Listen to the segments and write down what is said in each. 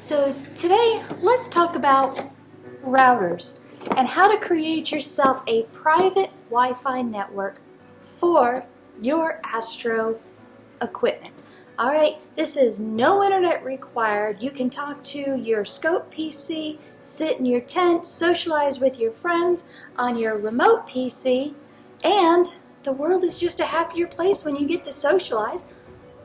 So today, let's talk about routers and how to create yourself a private Wi-Fi network for your Astro equipment. Alright, this is no internet required. You can talk to your Scope PC, sit in your tent, socialize with your friends on your remote PC, and the world is just a happier place when you get to socialize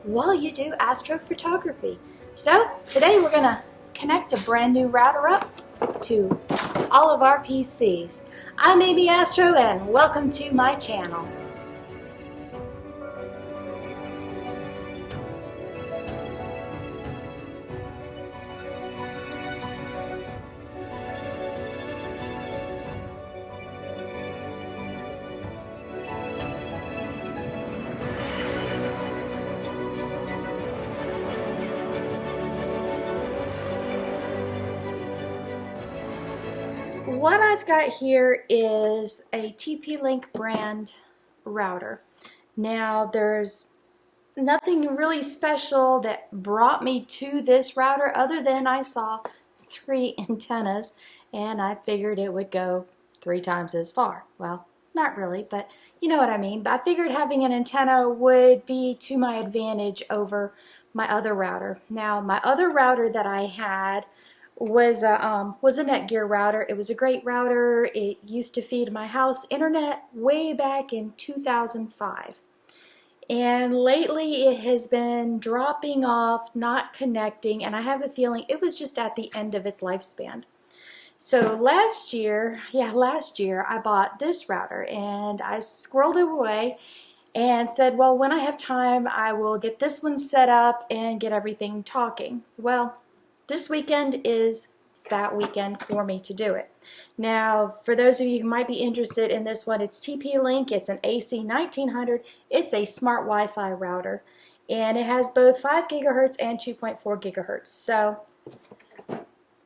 while you do astrophotography. So today we're going to connect a brand new router up to all of our PCs. I'm Amy Astro and welcome to my channel. What I've got here is a TP-Link brand router. Now there's nothing really special that brought me to this router other than I saw 3 antennas and I figured it would go 3 times as far. Well, not really, but you know what I mean. But I figured having an antenna would be to my advantage over my other router. Now my other router that I had was a Netgear router. It was a great router. It used to feed my house internet way back in 2005. And lately it has been dropping off, not connecting, and I have a feeling it was just at the end of its lifespan. So last year I bought this router and I squirreled it away and said, well, when I have time, I will get this one set up and get everything talking. Well, this weekend is that weekend for me to do it. Now, for those of you who might be interested in this one, it's TP-Link. It's an AC 1900. It's a smart Wi-Fi router, and it has both 5 gigahertz and 2.4 gigahertz. So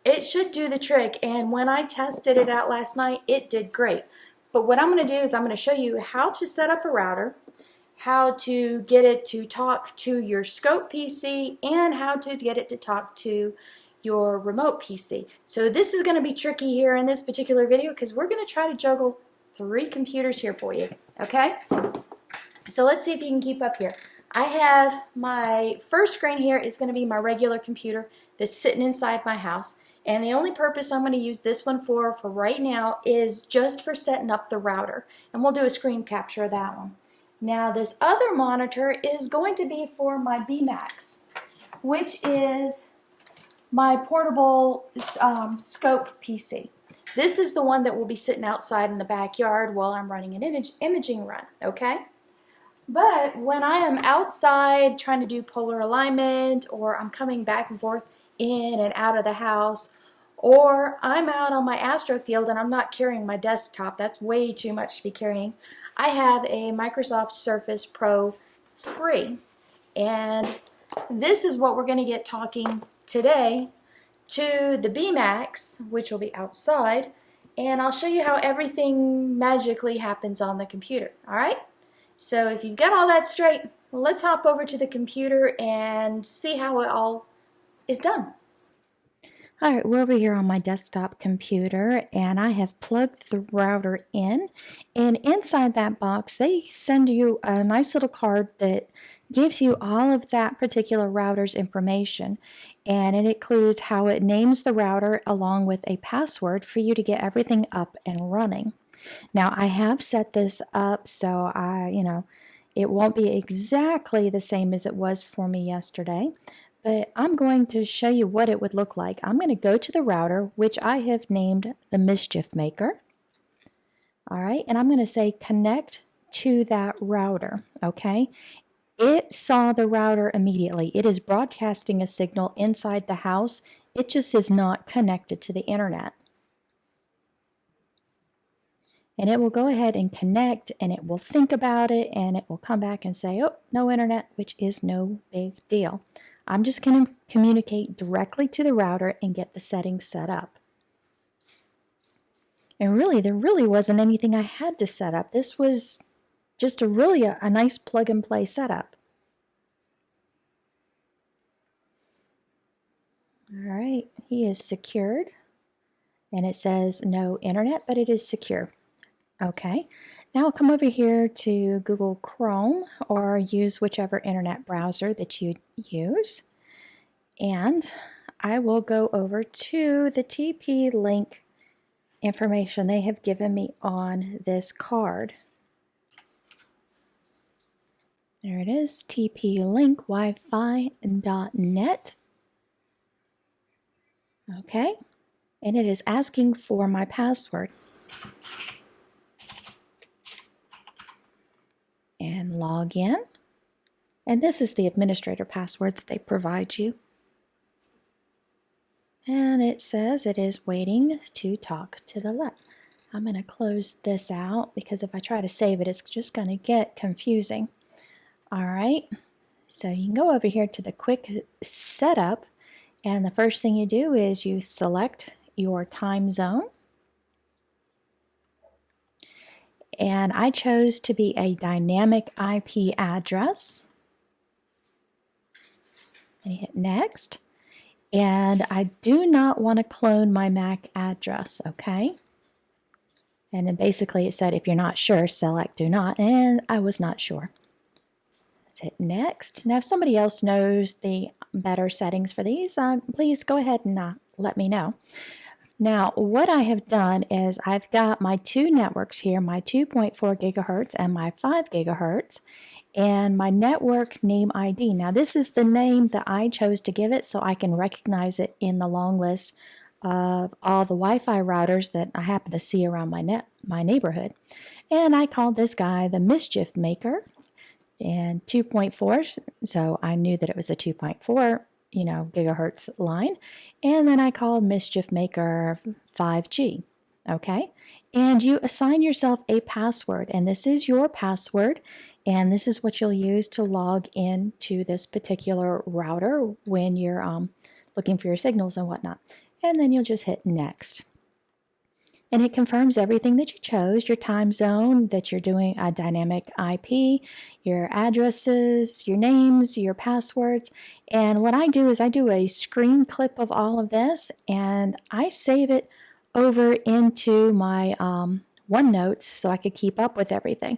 it should do the trick, and when I tested it out last night, it did great. But what I'm going to do is I'm going to show you how to set up a router, how to get it to talk to your Scope PC, and how to get it to talk to your remote PC. So this is going to be tricky here in this particular video because we're going to try to juggle 3 computers here for you. Okay? So let's see if you can keep up here. I have my first screen here is going to be my regular computer that's sitting inside my house. And the only purpose I'm going to use this one for right now is just for setting up the router. And we'll do a screen capture of that one. Now this other monitor is going to be for my BMAX, which is my portable Scope PC. This is the one that will be sitting outside in the backyard while I'm running an imaging run, okay? But when I am outside trying to do polar alignment, or I'm coming back and forth in and out of the house, or I'm out on my Astro field and I'm not carrying my desktop, that's way too much to be carrying, I have a Microsoft Surface Pro 3. And this is what we're going to get talking today to the BMAX, which will be outside, and I'll show you how everything magically happens on the computer. Alright? So if you've got all that straight, let's hop over to the computer and see how it all is done. Alright, we're over here on my desktop computer and I have plugged the router in, and inside that box they send you a nice little card that gives you all of that particular router's information, and it includes how it names the router along with a password for you to get everything up and running. Now I have set this up so it won't be exactly the same as it was for me yesterday, but I'm going to show you what it would look like. I'm going to go to the router, which I have named the Mischief Maker. All right, and I'm going to say connect to that router, okay? It saw the router immediately. It is broadcasting a signal inside the house. It just is not connected to the internet. And it will go ahead and connect, and it will think about it, and it will come back and say, oh, no internet, which is no big deal. I'm just going to communicate directly to the router and get the settings set up. And really, there really wasn't anything I had to set up. This was just a nice plug-and-play setup. All right, he is secured. And it says no internet, but it is secure. Okay, now I'll come over here to Google Chrome or use whichever internet browser that you use. And I will go over to the TP link information they have given me on this card. There it is, tplinkwifi.net. Okay, and it is asking for my password. And log in. And this is the administrator password that they provide you. And it says it is waiting to talk to the lab. I'm going to close this out because if I try to save it, it's just going to get confusing. All right, so you can go over here to the quick setup, and the first thing you do is you select your time zone. And I chose to be a dynamic IP address. And you hit next. And I do not want to clone my MAC address, okay? And then basically it said if you're not sure, select do not, and I was not sure. Let's hit next. Now if somebody else knows the better settings for these, please go ahead and let me know. Now what I have done is I've got my two networks here, my 2.4 gigahertz and my 5 gigahertz. And my network name ID. Now this is the name that I chose to give it so I can recognize it in the long list of all the Wi-Fi routers that I happen to see around my neighborhood. And I called this guy the Mischief Maker and 2.4, so I knew that it was a 2.4 gigahertz line. And then I called Mischief Maker 5G. Okay, and you assign yourself a password, and this is your password, and this is what you'll use to log in to this particular router when you're looking for your signals and whatnot. And then you'll just hit next. And it confirms everything that you chose, your time zone, that you're doing a dynamic IP, your addresses, your names, your passwords. And what I do is I do a screen clip of all of this, and I save it over into my OneNote so I could keep up with everything.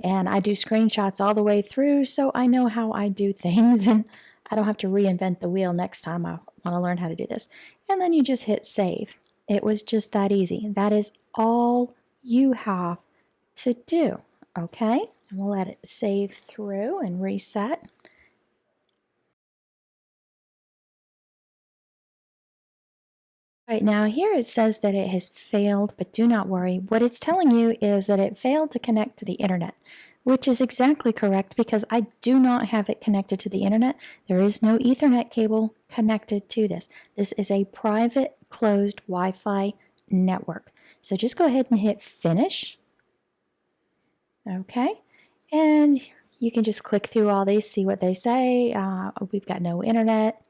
And I do screenshots all the way through so I know how I do things and I don't have to reinvent the wheel next time I want to learn how to do this. And then you just hit save. It was just that easy. That is all you have to do, okay? And we'll let it save through and reset. Right now here it says that it has failed, but do not worry. What it's telling you is that it failed to connect to the internet, which is exactly correct because I do not have it connected to the internet. There is no Ethernet cable connected to this. This is a private closed Wi-Fi network. So just go ahead and hit finish. Okay, and you can just click through all these, see what they say. We've got no internet.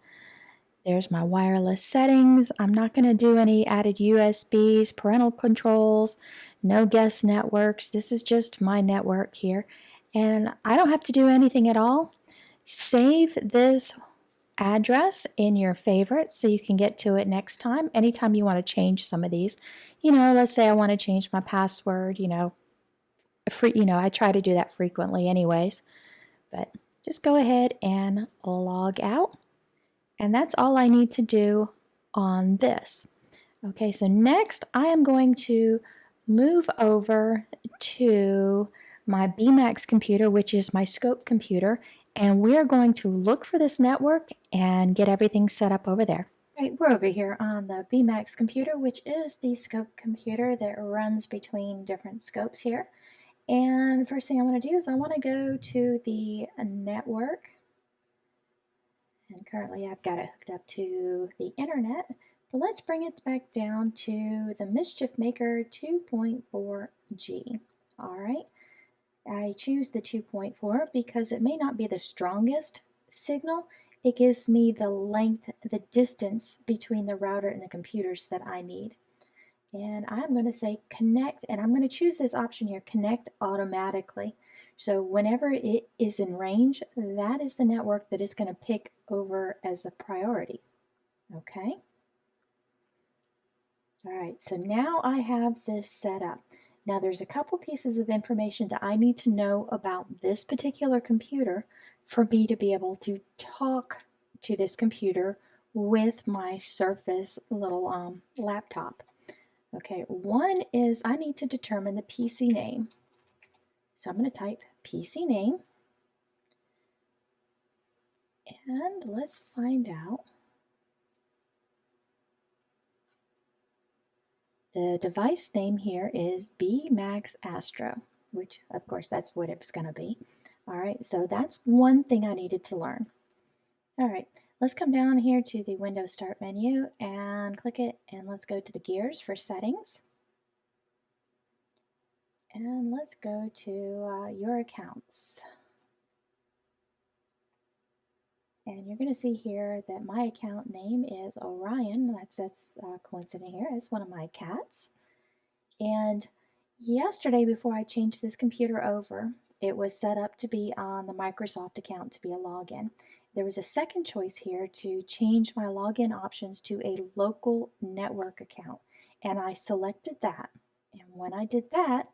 There's my wireless settings. I'm not going to do any added USBs, parental controls, no guest networks. This is just my network here. And I don't have to do anything at all. Save this address in your favorites so you can get to it next time. Anytime you want to change some of these. Let's say I want to change my password, I try to do that frequently anyways. But just go ahead and log out. And that's all I need to do on this. Okay, so next I am going to move over to my BMAX computer, which is my scope computer, and we're going to look for this network and get everything set up over there. Right, we're over here on the BMAX computer, which is the scope computer that runs between different scopes here. And first thing I want to do is I want to go to the network. And currently I've got it hooked up to the internet, but let's bring it back down to the Mischief Maker 2.4G. All right, I choose the 2.4 because it may not be the strongest signal. It gives me the length, the distance between the router and the computers that I need. And I'm going to say connect, and I'm going to choose this option here, connect automatically. So whenever it is in range, that is the network that is going to pick over as a priority. Okay. All right, so now I have this set up. Now there's a couple pieces of information that I need to know about this particular computer for me to be able to talk to this computer with my Surface little laptop. Okay, one is I need to determine the PC name. So I'm going to type PC name, and let's find out. The device name here is BMAX Astro, which of course that's what it's going to be. All right, so that's one thing I needed to learn. All right, let's come down here to the Windows Start menu and click it, and let's go to the gears for settings. And let's go to your accounts. And you're going to see here that my account name is Orion. That's coincident here. It's one of my cats. And yesterday, before I changed this computer over, it was set up to be on the Microsoft account to be a login. There was a second choice here to change my login options to a local network account. And I selected that. And when I did that,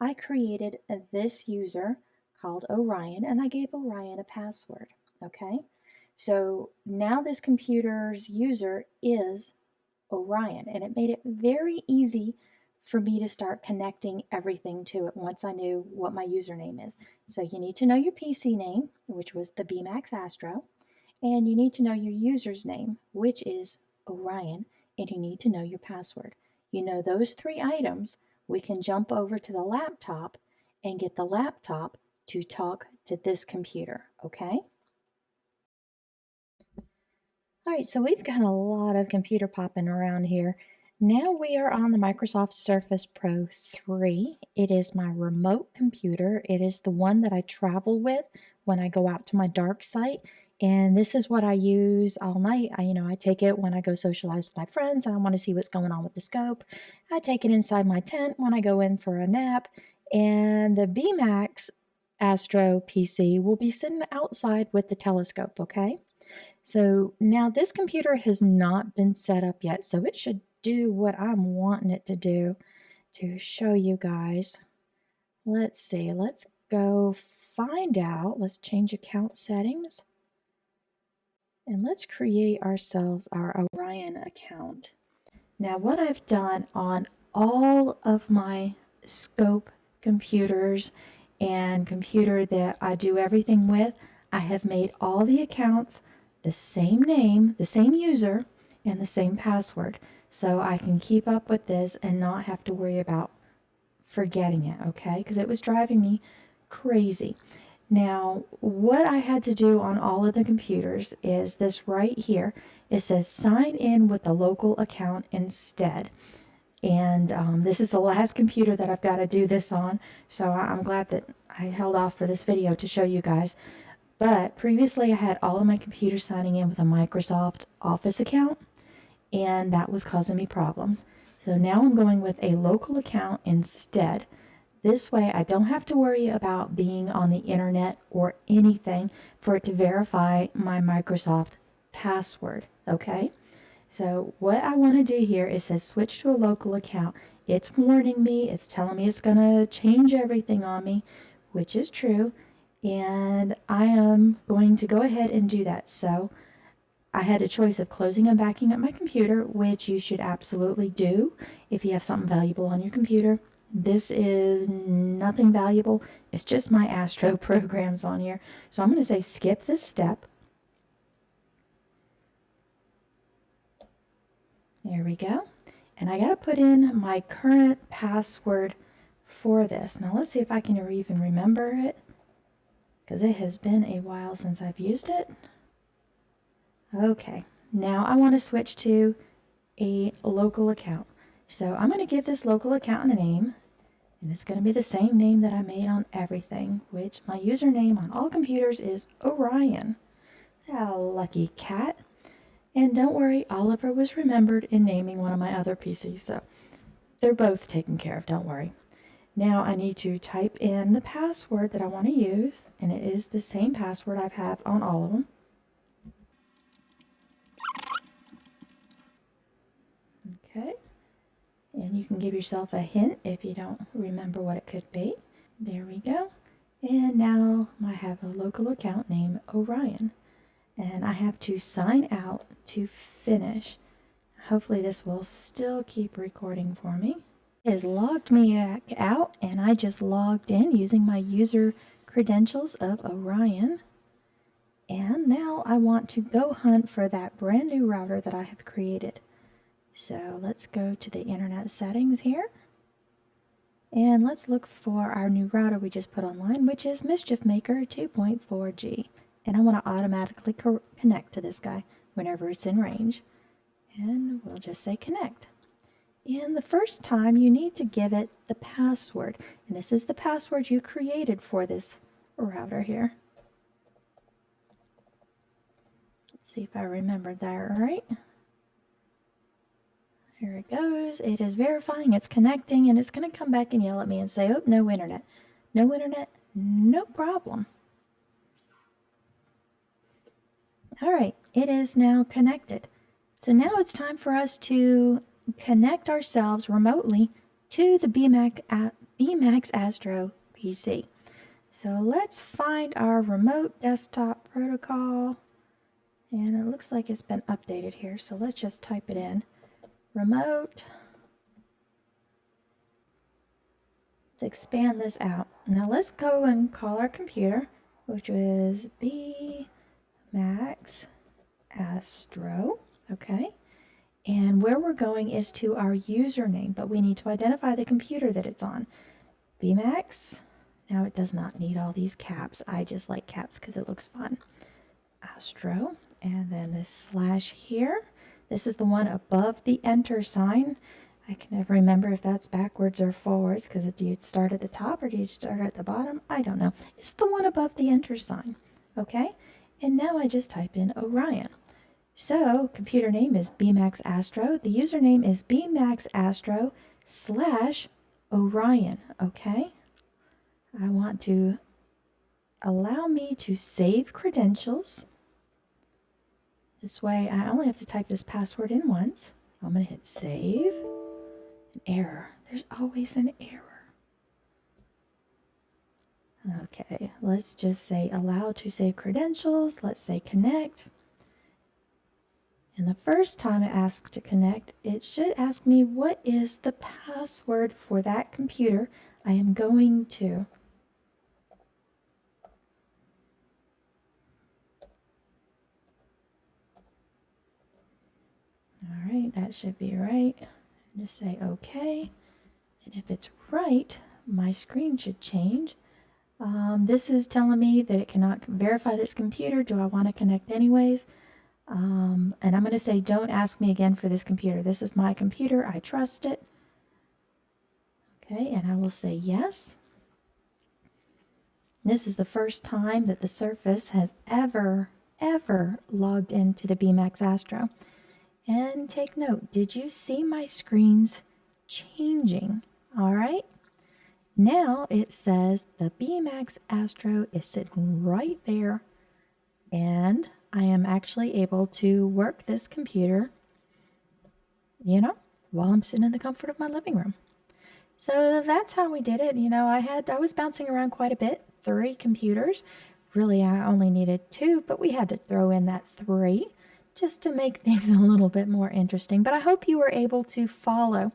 I created this user called Orion, and I gave Orion a password. Okay? So now this computer's user is Orion, and it made it very easy for me to start connecting everything to it once I knew what my username is. So you need to know your PC name, which was the BMAX Astro, and you need to know your user's name, which is Orion, and you need to know your password. You know those three items, we can jump over to the laptop and get the laptop to talk to this computer, okay? All right, so we've got a lot of computer popping around here. Now we are on the Microsoft Surface Pro 3. It is my remote computer. It is the one that I travel with when I go out to my dark site. And this is what I use all night. I take it when I go socialize with my friends and I want to see what's going on with the scope. I take it inside my tent when I go in for a nap. And the BMAX Astro PC will be sitting outside with the telescope, okay? So now this computer has not been set up yet, so it should do what I'm wanting it to do to show you guys. Let's see, let's go find out. Let's change account settings. And let's create ourselves our Orion account. Now what I've done on all of my scope computers and computer that I do everything with, I have made all the accounts the same name, the same user, and the same password. So I can keep up with this and not have to worry about forgetting it, okay? Because it was driving me crazy. Now, what I had to do on all of the computers is this right here. It says sign in with the local account instead. And this is the last computer that I've got to do this on. So I'm glad that I held off for this video to show you guys. But previously I had all of my computers signing in with a Microsoft Office account, and that was causing me problems. So now I'm going with a local account instead. This way I don't have to worry about being on the internet or anything for it to verify my Microsoft password, okay? So what I want to do here is says switch to a local account. It's warning me, it's telling me it's going to change everything on me, which is true. And I am going to go ahead and do that. So I had a choice of closing and backing up my computer, which you should absolutely do if you have something valuable on your computer. This is nothing valuable. It's just my Astro programs on here. So I'm going to say skip this step. There we go. And I got to put in my current password for this. Now let's see if I can even remember it, because it has been a while since I've used it. Okay, now I want to switch to a local account. So I'm going to give this local account a name, and it's going to be the same name that I made on everything, which my username on all computers is Orion. Ah, lucky cat. And don't worry, Oliver was remembered in naming one of my other PCs, so they're both taken care of, don't worry. Now I need to type in the password that I want to use, and it is the same password I've had on all of them. Okay. And you can give yourself a hint if you don't remember what it could be. There we go. And now I have a local account named Orion. And I have to sign out to finish. Hopefully this will still keep recording for me. It has logged me back out, and I just logged in using my user credentials of Orion. And now I want to go hunt for that brand new router that I have created. So let's go to the internet settings here. And let's look for our new router we just put online, which is Mischief Maker 2.4G. And I want to automatically connect to this guy whenever it's in range. And we'll just say connect. And the first time you need to give it the password. And this is the password you created for this router here. Let's see if I remembered that right. Here it goes. It is verifying, it's connecting, and it's going to come back and yell at me and say, oh, no internet. No internet, no problem. All right, it is now connected. So now it's time for us to connect ourselves remotely to the BMAX Astro PC. So let's find our remote desktop protocol. And it looks like it's been updated here, so let's just type it in. Remote. Let's expand this out. Now let's go and call our computer, which is BMAX Astro. Okay. And where we're going is to our username, but we need to identify the computer that it's on. BMAX. Now it does not need all these caps. I just like caps because it looks fun. Astro. And then this slash here. This is the one above the enter sign. I can never remember if that's backwards or forwards, because do you start at the top or do you start at the bottom? I don't know. It's the one above the enter sign. Okay? And now I just type in Orion. So, computer name is BMAX Astro. The username is BMAX Astro / Orion. Okay? I want to allow me to save credentials. This way, I only have to type this password in once. I'm going to hit save. An error. There's always an error. Okay, let's just say allow to save credentials. Let's say connect. And the first time it asks to connect, it should ask me what is the password for that computer I am going to. All right, that should be right. Just say OK. And if it's right, my screen should change. This is telling me that it cannot verify this computer. Do I want to connect anyways? And I'm going to say, don't ask me again for this computer. This is my computer. I trust it. Okay, and I will say yes. This is the first time that the Surface has ever logged into the BMAX Astro. And take note, did you see my screens changing? All right. Now it says the BMAX Astro is sitting right there, and I am actually able to work this computer, while I'm sitting in the comfort of my living room. So that's how we did it. I was bouncing around quite a bit, 3 computers. Really, I only needed 2, but we had to throw in that 3 just to make things a little bit more interesting. But I hope you were able to follow.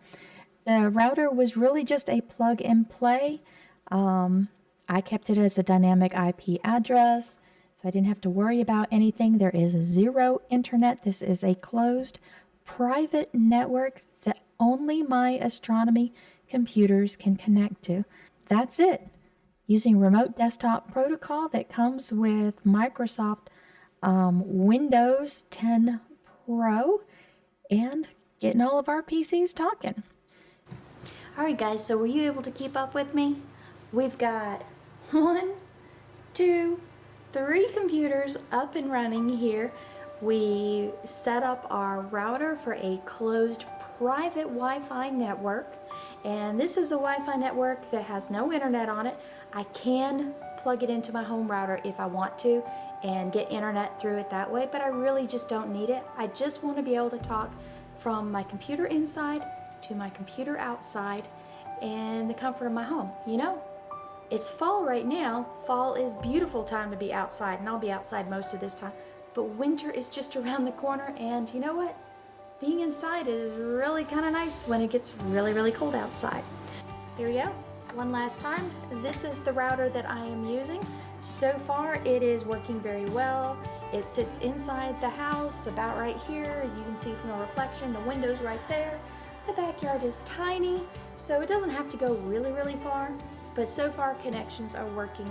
The router was really just a plug and play. I kept it as a dynamic IP address, so I didn't have to worry about anything. There is 0 internet. This is a closed private network that only my astronomy computers can connect to. That's it. Using remote desktop protocol that comes with Microsoft Windows 10 Pro, and getting all of our PCs talking. Alright guys, so were you able to keep up with me? We've got 1, 2, 3 computers up and running here. We set up our router for a closed private Wi-Fi network, and this is a Wi-Fi network that has no internet on it. I can plug it into my home router if I want to and get internet through it that way, but I really just don't need it. I just want to be able to talk from my computer inside to my computer outside in the comfort of my home. You know, it's fall right now. Fall is beautiful time to be outside, and I'll be outside most of this time. But winter is just around the corner, and you know what? Being inside is really kind of nice when it gets really, really cold outside. Here we go. One last time. This is the router that I am using. So far, it is working very well. It sits inside the house, about right here. You can see from the reflection, the window's right there. The backyard is tiny, so it doesn't have to go really, really far. But so far, connections are working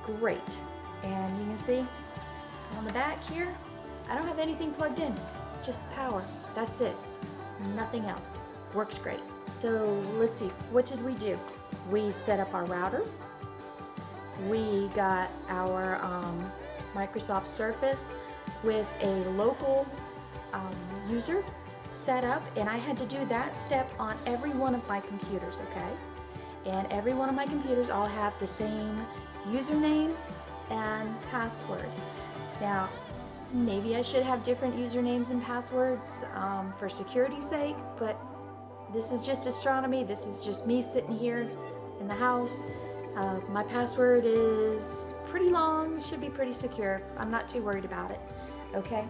great. And you can see on the back here, I don't have anything plugged in, just power. That's it. Nothing else. Works great. So let's see, what did we do? We set up our router. We got our Microsoft Surface with a local user set up, and I had to do that step on every one of my computers, okay? And every one of my computers all have the same username and password. Now, maybe I should have different usernames and passwords for security's sake, but this is just astronomy. This is just me sitting here in the house. My password is pretty long, should be pretty secure. I'm not too worried about it, okay?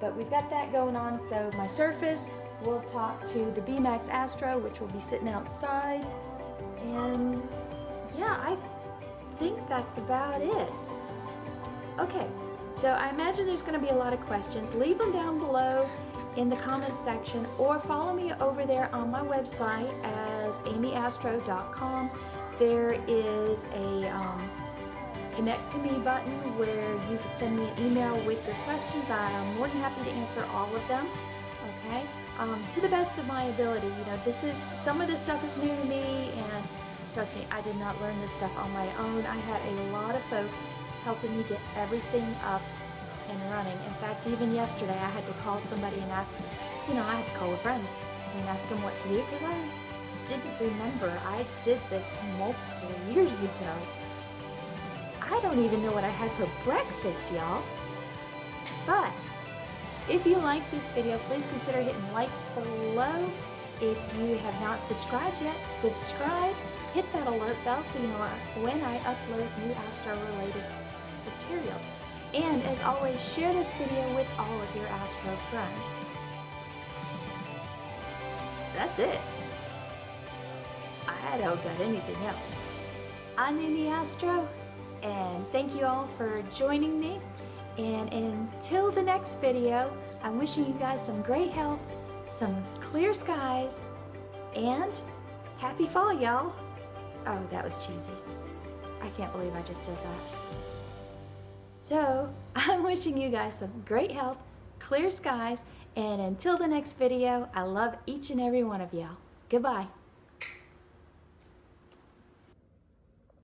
But we've got that going on. So my Surface will talk to the BMAX Astro, which will be sitting outside. And yeah, I think that's about it. Okay, so I imagine there's gonna be a lot of questions. Leave them down below in the comments section, or follow me over there on my website as amyastro.com. There is a connect to me button where you can send me an email with your questions. I'm more than happy to answer all of them, okay? To the best of my ability. You know, some of this stuff is new to me, and trust me, I did not learn this stuff on my own. I had a lot of folks helping me get everything up and running. In fact, even yesterday I had to call somebody and ask, I had to call a friend and ask them what to do, because I didn't remember. I did this multiple years ago. I don't even know what I had for breakfast, y'all. But if you like this video, please consider hitting like below. If you have not subscribed yet, subscribe. Hit that alert bell so you know when I upload new Astro-related material. And as always, share this video with all of your Astro friends. That's it. I don't got anything else. I'm Amy Astro, and thank you all for joining me. And until the next video, I'm wishing you guys some great health, some clear skies, and happy fall, y'all. Oh, that was cheesy. I can't believe I just did that. So, I'm wishing you guys some great health, clear skies, and until the next video, I love each and every one of y'all. Goodbye.